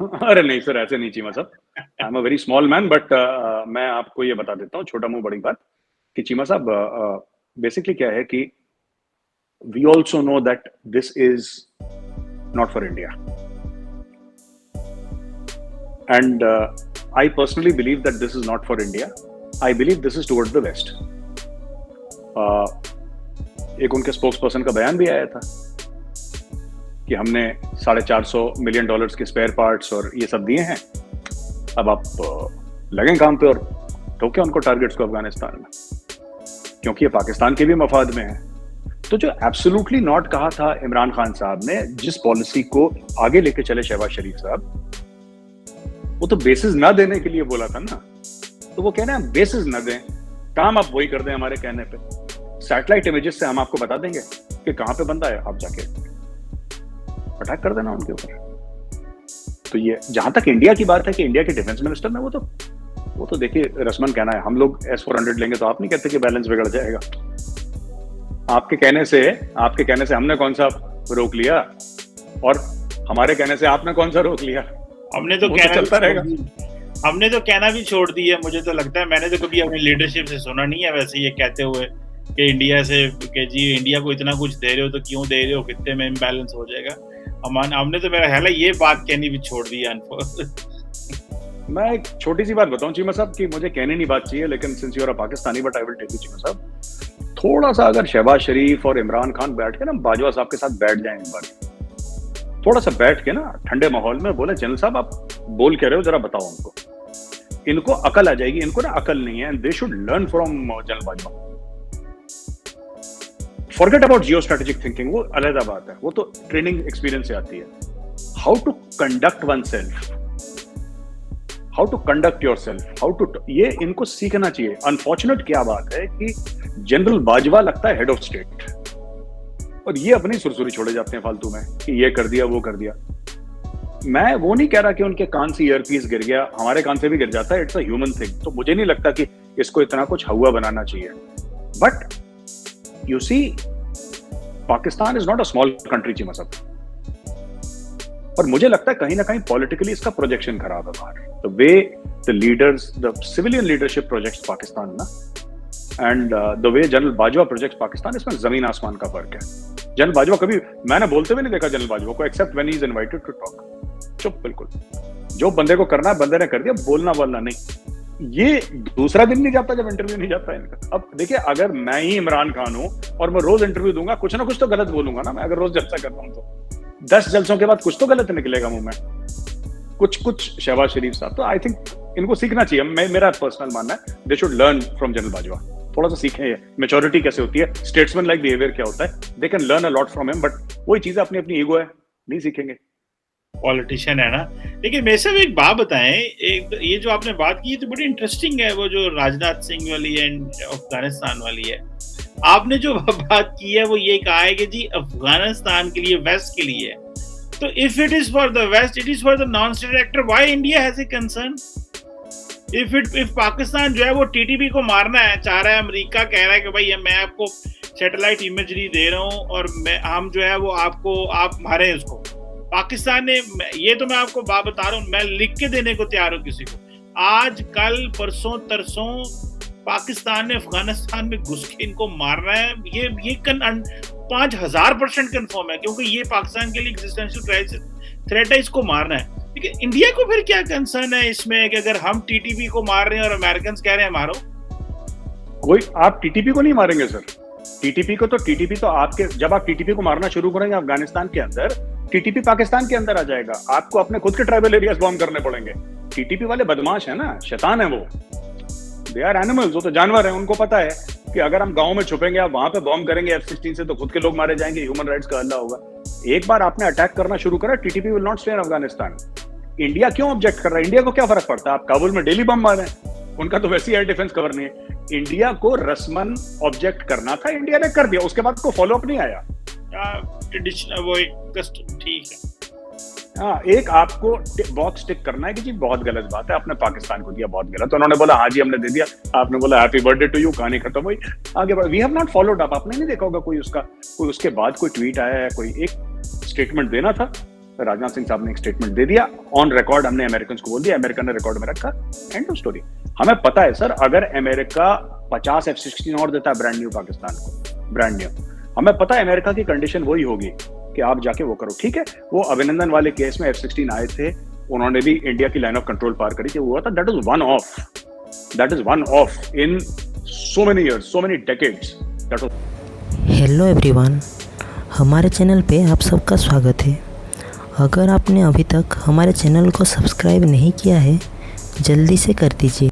अरे नहीं सर, ऐसे नहीं चीमा साहब। I am a very small man, but मैं आपको ये बता देता हूँ, छोटा मुंह बड़ी बात, कि चीमा साहब बेसिकली क्या है कि we also know that this is not for India, and I personally believe that this is not for India. I believe this is towards the west. एक उनके स्पोक्स पर्सन का बयान भी आया था कि हमने $450 मिलियन के स्पेयर पार्ट्स और ये सब दिए हैं, अब आप लगें काम पे और ठोके उनको टारगेट्स को अफगानिस्तान में, क्योंकि ये पाकिस्तान के भी मफाद में है। तो जो एब्सोल्युटली नॉट कहा था इमरान खान साहब ने, जिस पॉलिसी को आगे लेके चले शहबाज शरीफ साहब, वो तो बेसिस ना देने के लिए बोला था ना। तो वो कह रहे हैं बेसिस ना दें, काम आप वही कर दें हमारे कहने पे। सैटेलाइट इमेजेस से हम आपको बता देंगे कि कहां पे बंदा है, आप जाके अटैक कर देना उनके ऊपर। तो ये जहां तक इंडिया की बात है कि इंडिया के डिफेंस मिनिस्टर ने, वो तो देखिए रस्मन कहना है, हम लोग S-400 लेंगे तो आप नहीं कहते कि बैलेंस बिगड़ जाएगा। आपके कहने से हमने कौन सा रोक लिया, और हमारे कहने से आपने कौन सा रोक लिया? हमने तो कहना चलता रहेगा, हमने तो कहना भी छोड़ दिया। मुझे तो लगता है मैंने तो कभी अपनी लीडरशिप से सुना नहीं है वैसे ये कहते हुए कि इंडिया से कि जी इंडिया को इतना कुछ दे रहे हो तो क्यों दे रहे हो, कितने में इम्बैलेंस हो जाएगा। हमने तो मेरा ख्याल है ये बात कहनी भी छोड़ दी है। मैं एक छोटी सी बात बताऊं चीमा साहब कि मुझे कहनी नहीं बात चाहिए, लेकिन since you are a Pakistani, but I will tell you Cheema साहब, थोड़ा सा अगर शहबाज शरीफ और इमरान खान बैठ के ना बाजवा साहब के साथ बैठ जाएं एक बार, थोड़ा सा बैठ के ना ठंडे माहौल में बोले, जनरल साहब आप बोल कह रहे हो, जरा बताओ उनको, इनको अकल आ जाएगी। इनको ना अकल नहीं है, and they should learn from general Bajwa. Forget about geo strategic thinking, वो अलग बात है, वो तो ट्रेनिंग एक्सपीरियंस से आती है। How to conduct oneself, how to conduct yourself, how to, ये इनको सीखना चाहिए। अनफॉर्चुनेट क्या बात है कि जनरल बाजवा लगता है हेड ऑफ स्टेट, और ये अपनी सुरसुरी छोड़े जाते हैं फालतू में कि ये कर दिया वो कर दिया। मैं वो नहीं कह रहा कि उनके कान से ईयरपीस गिर गया, हमारे कान से भी गिर जाता है, इट्स अ ह्यूमन थिंग। तो मुझे नहीं लगता कि इसको इतना कुछ हवा बनाना चाहिए। But you see, Pakistan is not a small country Cheema साहब, और मुझे लगता है कहीं ना कहीं पॉलिटिकली इसका प्रोजेक्शन खराब है बाहर। The way the leaders, the civilian leadership projects Pakistan ना, and the way general Bajwa projects Pakistan, इसमें जमीन आसमान का फर्क है। जनरल बाजवा कभी मैंने बोलते हुए नहीं देखा जनरल बाजवा को, except when he is invited to talk. चुप, बिल्कुल, जो बंदे को करना है बंदे ने कर दिया, बोलना बोलना नहीं। ये दूसरा दिन नहीं जाता जब इंटरव्यू नहीं जाता इनका। अब देखिए, अगर मैं ही इमरान खान हूं और मैं रोज इंटरव्यू दूंगा, कुछ ना कुछ तो गलत बोलूंगा ना मैं, अगर रोज जलसा करता हूं तो 10 जलसों के बाद कुछ तो गलत निकलेगा मुंह में, कुछ शहबाज शरीफ साहब। तो आई थिंक इनको सीखना चाहिए, मेरा पर्सनल मानना है, they should learn from general Bajwa. थोड़ा सा सीखें मैच्योरिटी कैसे होती है, स्टेट्समैन लाइक बिहेवियर क्या होता है, they can learn a lot from him. But वही चीज अपनी अपनी ईगो है, नहीं सीखेंगे, पॉलिटिशियन है ना। लेकिन मेरे से एक बात बताएं, एक ये जो आपने बात की तो बड़ी इंटरेस्टिंग है, वो जो राजनाथ सिंह वाली एंड अफगानिस्तान वाली है। आपने जो बात की है वो ये कहा है कि जी अफगानिस्तान के लिए, वेस्ट के लिए, तो if it is for the west, it is for the non state actor, why India has a concern? If Pakistan जो है वो टीटीपी को मारना है, चाह रहा है, अमेरिका कह रहा है कि भाई मैं आपको सैटेलाइट इमेजरी दे रहा हूँ और हम जो है वो आप मारे उसको, पाकिस्तान ने, ये तो मैं आपको बात बता रहा हूँ, मैं लिख के देने को तैयार हूँ किसी को। आज कल परसों तरसों पाकिस्तान ने अफगानिस्तान में घुस के इनको मारना है, ये 5000% कन्फर्म है, क्योंकि ये पाकिस्तान के लिए एग्जिस्टेंशियल थ्रेट है, इसको मारना है। लेकिन इंडिया को फिर क्या कंसर्न है इसमें कि अगर हम टीटीपी को मार रहे हैं और अमेरिकन कह रहे हैं मारो? कोई, आप टीटीपी को नहीं मारेंगे सर। टीटीपी तो आपके, जब आप टीटीपी को मारना शुरू करेंगे अफगानिस्तान के अंदर, टीटीपी पाकिस्तान के अंदर आ जाएगा। आपको अपने खुद के ट्राइबल एरियाज बॉम्ब करने पड़ेंगे। टीटीपी वाले बदमाश है ना, शैतान है वो, दे आर एनिमल्स, वो तो जानवर है। उनको पता है कि अगर हम गांव में छुपेंगे, आप वहां पे बॉम्ब करेंगे F-16 से, तो खुद के लोग मारे जाएंगे, ह्यूमन राइट्स का हल्ला होगा। एक बार आपने अटैक करना शुरू करा, TTP will not stay in Afghanistan. India क्यों ऑब्जेक्ट कर रहा है? इंडिया को क्या फर्क पड़ता है? आप काबुल में डेली बम मारे, उनका तो वैसे ही एयर डिफेंस कवर नहीं है। इंडिया को रस्मन ऑब्जेक्ट करना था, इंडिया ने कर दिया, उसके बाद को फॉलो अप नहीं आया। ट्रेडिशनल वो एक कस्टम, ठीक है। हाँ, एक आपको बॉक्स टिक करना है कि जी बहुत गलत बात है, आपने पाकिस्तान को दिया, बहुत गलत। तो उन्होंने बोला हाँ जी हमने दे दिया, आपने बोला हैप्पी बर्थडे टू यू, कहानी खत्म हुई, आगे बढ़। We have not followed up. आपने नहीं देखा होगा कोई उसके बाद कोई ट्वीट आया है, कोई एक स्टेटमेंट देना था, राजनाथ सिंह साहब ने एक स्टेटमेंट दे दिया, ऑन रिकॉर्ड हमने अमेरिकन को बोल दिया, अमेरिका ने रिकॉर्ड में रखा, एंड ऑफ स्टोरी। हमें पता है सर, अगर अमेरिका 50 F-16 और देता है ब्रांड न्यू पाकिस्तान को, ब्रांड न्यू, हमें पता है अमेरिका की कंडीशन वही होगी कि आप जाके वो करो। ठीक है, वो अभिनंदन वाले केस में F-16 आए थे, उन्होंने भी इंडिया की लाइन ऑफ कंट्रोल पार करी थी, वो हुआ था, that is one of in so many years, so many decades. That was... hello everyone, हमारे चैनल पे आप सबका स्वागत है। अगर आपने अभी तक हमारे चैनल को सब्सक्राइब नहीं किया है, जल्दी से कर दीजिए